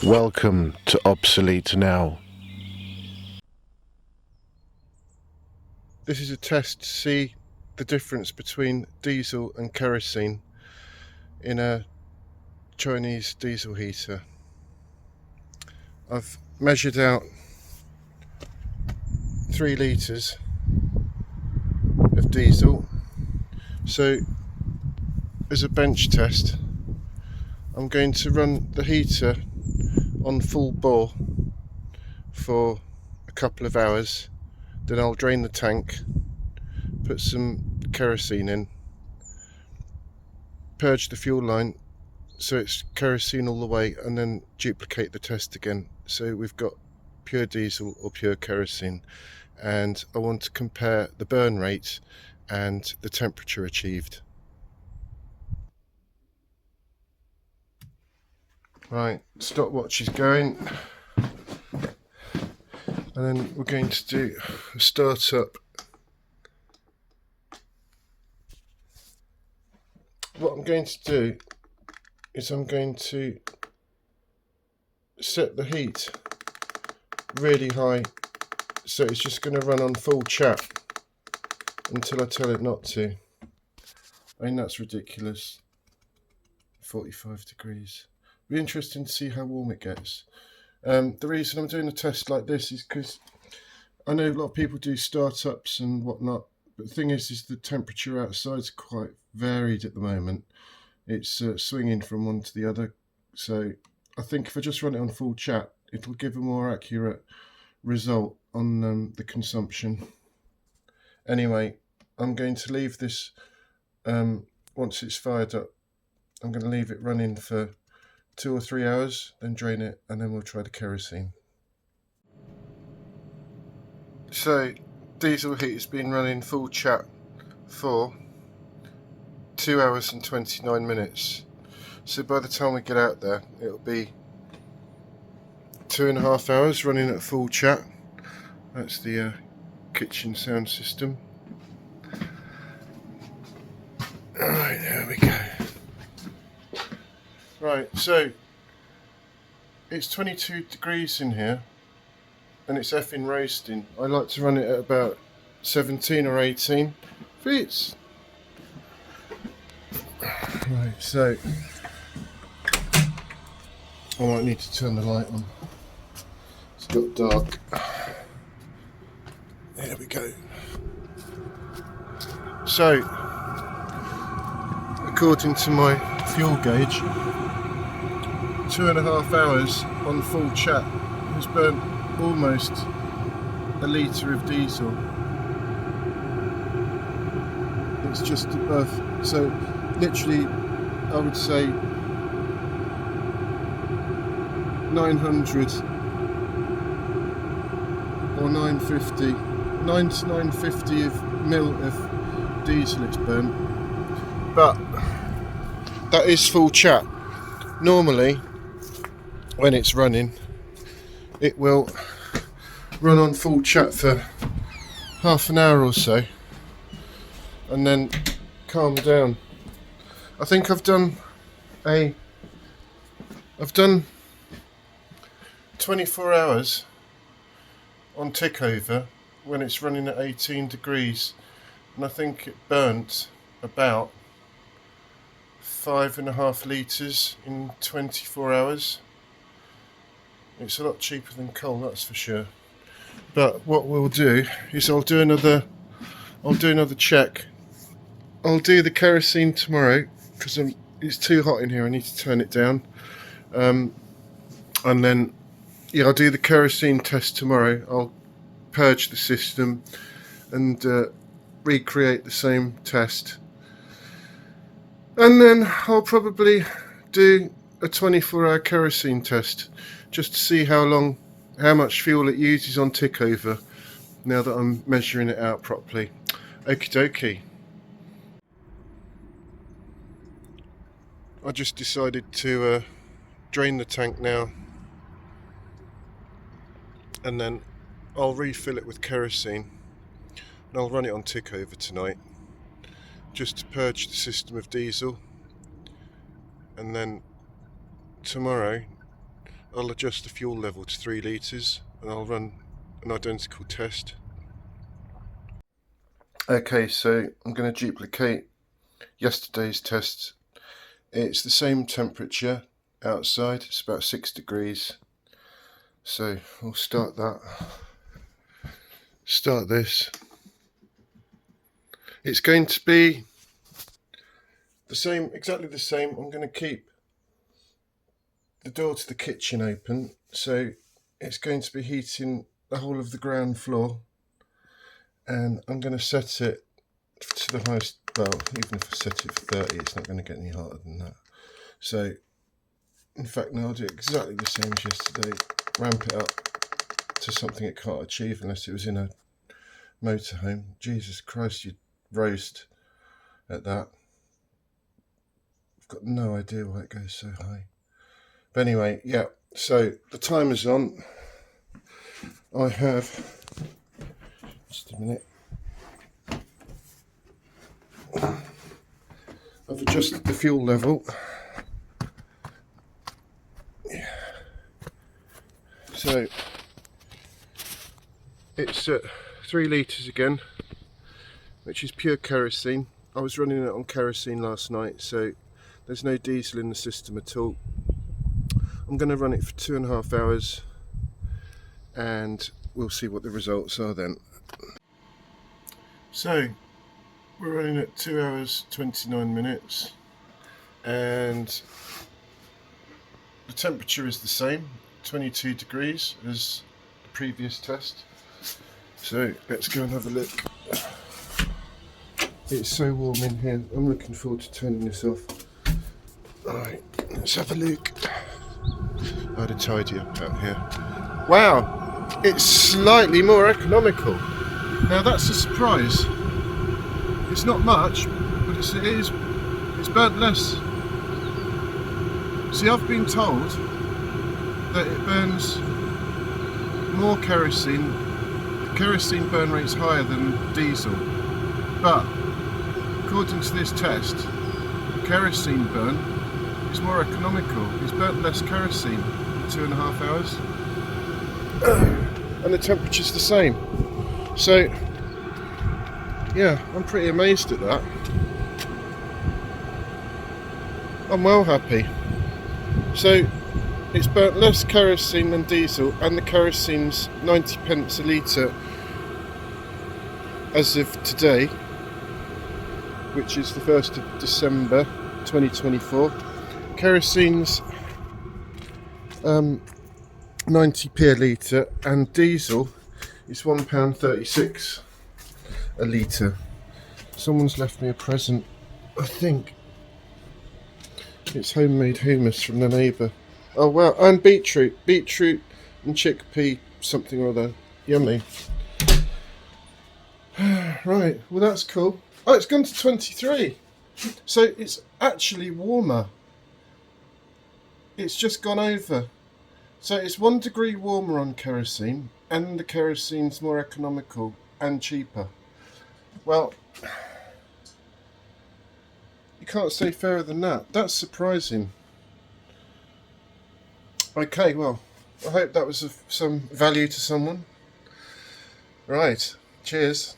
Welcome to Obsolete Now. This is a test to see the difference between diesel and kerosene in a Chinese diesel heater. I've measured out 3 litres of diesel. So as a bench test, I'm going to run the heater on full bore for a couple of hours. Then I'll drain the tank, put some kerosene in, purge the fuel line so it's kerosene all the way, and then duplicate the test again so we've got pure diesel or pure kerosene. And I want to compare the burn rate and the temperature achieved. Right, stopwatch is going, and then we're going to do a start up. What I'm going to do is I'm going to set the heat really high, so it's just going to run on full chat until I tell it not to. I mean, that's ridiculous. 45 degrees. Be interesting to see how warm it gets. The reason I'm doing a test like this is because I know a lot of people do startups and whatnot, but the thing is the temperature outside is quite varied at the moment. It's swinging from one to the other, so I think if I just run it on full chat, it'll give a more accurate result on the consumption. Anyway, I'm going to leave this, once it's fired up, I'm going to leave it running for 2 or 3 hours, then drain it, and then we'll try the kerosene. So, diesel heat has been running full chat for 2 hours and 29 minutes. So by the time we get out there, it'll be 2.5 hours running at full chat. That's the kitchen sound system. Alright, there we go. Right, so it's 22 degrees in here and it's effing roasting. I like to run it at about 17 or 18. Fits. Right, so I might need to turn the light on. It's got dark. There we go. So, according to my fuel gauge, 2.5 hours on full chat has burnt almost a litre of diesel. It's just above, so literally I would say 900 or 950, 9 to 950 of mil of diesel it's burnt. But that is full chat. Normally when it's running, it will run on full chat for half an hour or so and then calm down. I think I've done 24 hours on tick over when it's running at 18 degrees, and I think it burnt about 5.5 litres in 24 hours. It's a lot cheaper than coal, that's for sure. But what we'll do is I'll do another check. I'll do the kerosene tomorrow because it's too hot in here. I need to turn it down. And then I'll do the kerosene test tomorrow. I'll purge the system and recreate the same test. And then I'll probably do a 24-hour kerosene test just to see how long how much fuel it uses on tick over now that I'm measuring it out properly. Okie dokie. I just decided to drain the tank now, and then I'll refill it with kerosene and I'll run it on tick over tonight just to purge the system of diesel, and then tomorrow I'll adjust the fuel level to 3 litres and I'll run an identical test. Okay, so I'm going to duplicate yesterday's test. It's the same temperature outside, it's about 6 degrees. So we'll start this. It's going to be the same, exactly the same. I'm going to keep the door to the kitchen open, so it's going to be heating the whole of the ground floor, and I'm going to set it to the highest. Well, even if I set it for 30, it's not going to get any hotter than that. So in fact, no, I'll do exactly the same as yesterday. Ramp it up to something it can't achieve unless it was in a motorhome. Jesus Christ, you'd roast at that. I've got no idea why it goes so high. But anyway, yeah, so the timer's on. I have, just a minute, I've adjusted the fuel level. So it's 3 litres again, which is pure kerosene. I was running it on kerosene last night, so there's no diesel in the system at all. I'm going to run it for 2.5 hours and we'll see what the results are then. So we're running at 2 hours 29 minutes and the temperature is the same, 22 degrees as the previous test. So let's go and have a look. It's so warm in here. I'm looking forward to turning this off. Alright, let's have a look. I had a tidy up out here. Wow, it's slightly more economical. Now that's a surprise. It's not much, but it's burnt less. See, I've been told that it burns more kerosene. The kerosene burn rate's higher than diesel, but according to this test, the kerosene burn is more economical. It's burnt less kerosene in 2.5 hours, and the temperature's the same. So yeah, I'm pretty amazed at that. I'm well happy. So it's burnt less kerosene than diesel, and the kerosene's 90p a litre as of today, which is the 1st of December 2024. Kerosene's 90p a litre, and diesel is £1.36 a litre. Someone's left me a present, I think. It's homemade hummus from the neighbour. Oh wow, and beetroot and chickpea something or other. Yummy. Right, well that's cool. Oh, it's gone to 23. So it's actually warmer. It's just gone over. So it's 1 degree warmer on kerosene, and the kerosene's more economical and cheaper. Well, you can't say fairer than that. That's surprising. Okay, well, I hope that was of some value to someone. Right, cheers.